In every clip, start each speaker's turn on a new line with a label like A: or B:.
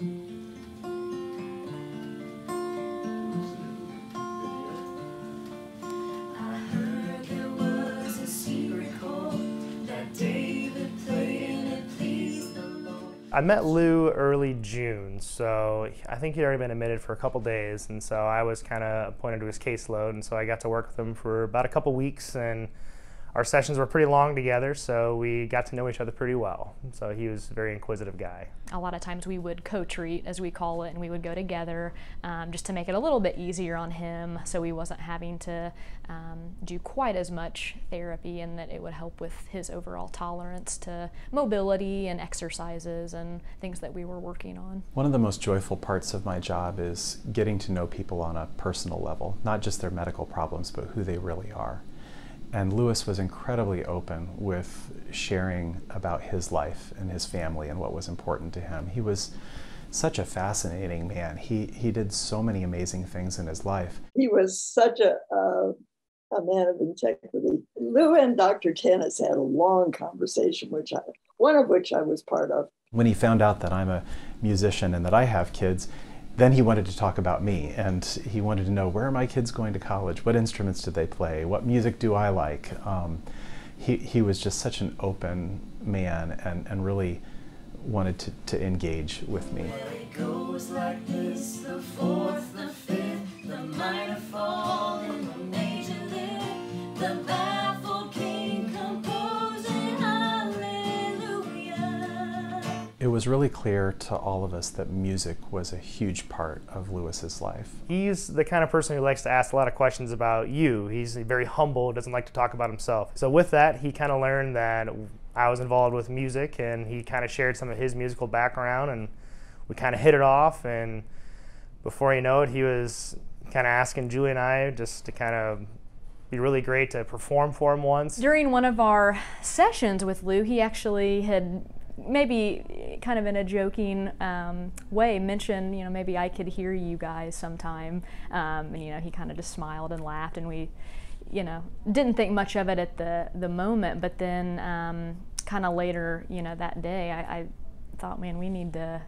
A: I met Lou early June, so I think he'd already been admitted for a couple days, and so I was kind of appointed to his caseload, and so I got to work with him for about a couple weeks, and our sessions were pretty long together, so we got to know each other pretty well. So he was a very inquisitive guy.
B: A lot of times we would co-treat, as we call it, and we would go together just to make it a little bit easier on him, so he wasn't having to do quite as much therapy, and that it would help with his overall tolerance to mobility and exercises and things that we were working on.
C: One of the most joyful parts of my job is getting to know people on a personal level, not just their medical problems, but who they really are. And Louis was incredibly open with sharing about his life and his family and what was important to him. He was such a fascinating man. He did so many amazing things in his life.
D: He was such a man of integrity. Lou and Dr. Chenette had a long conversation, one of which I was part of.
C: When he found out that I'm a musician and that I have kids, then he wanted to talk about me, and he wanted to know, where are my kids going to college? What instruments do they play? What music do I like? He was just such an open man and really wanted to engage with me.
E: It goes like this, the fourth, the fifth, the minor fall and the major lift, the baffled king composing hallelujah.
C: It was really clear to all of us that music was a huge part of Louis's life.
A: He's the kind of person who likes to ask a lot of questions about you. He's very humble, doesn't like to talk about himself. So with that, he kind of learned that I was involved with music, and he kind of shared some of his musical background, and we kind of hit it off, and before you know it, he was kind of asking Julie and I just to kind of be really great to perform for him once.
B: During one of our sessions with Lou, he actually had maybe kind of in a joking way mentioned, maybe I could hear you guys sometime, and he kind of just smiled and laughed, and we didn't think much of it at the moment, but then kind of later that day I thought, man, we need to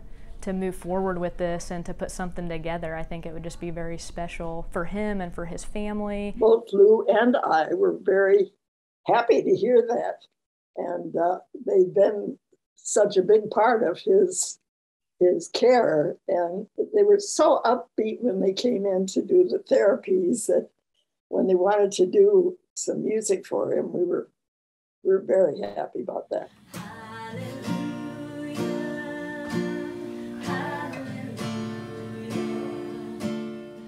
B: move forward with this and to put something together. I think it would just be very special for him and for his family.
D: Both Lou and I were very happy to hear that, and they've been such a big part of his care, and they were so upbeat when they came in to do the therapies that when they wanted to do some music for him, we were very happy about that.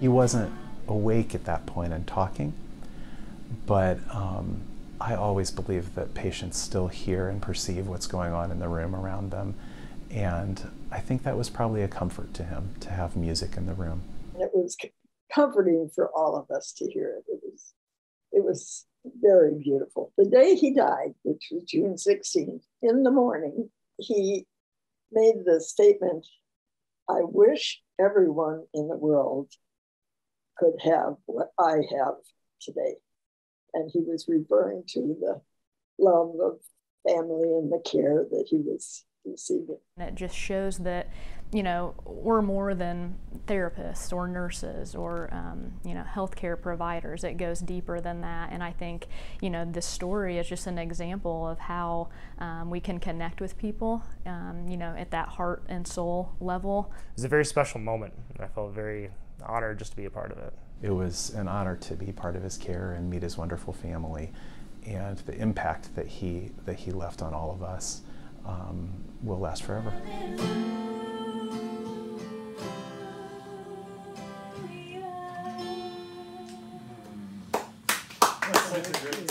C: He wasn't awake at that point and talking, but I always believe that patients still hear and perceive what's going on in the room around them, and I think that was probably a comfort to him to have music in the room.
D: It was comforting for all of us to hear it. It was very beautiful. The day he died, which was June 16th, in the morning, he made the statement, "I wish everyone in the world could have what I have today." And he was referring to the love of family and the care that he was receiving.
B: It just shows that, we're more than therapists or nurses or, healthcare providers. It goes deeper than that. And I think, this story is just an example of how we can connect with people, at that heart and soul level.
A: It was a very special moment. I felt very honored just to be a part of it.
C: It was an honor to be part of his care and meet his wonderful family, and the impact that he left on all of us will last forever.
E: That's such a great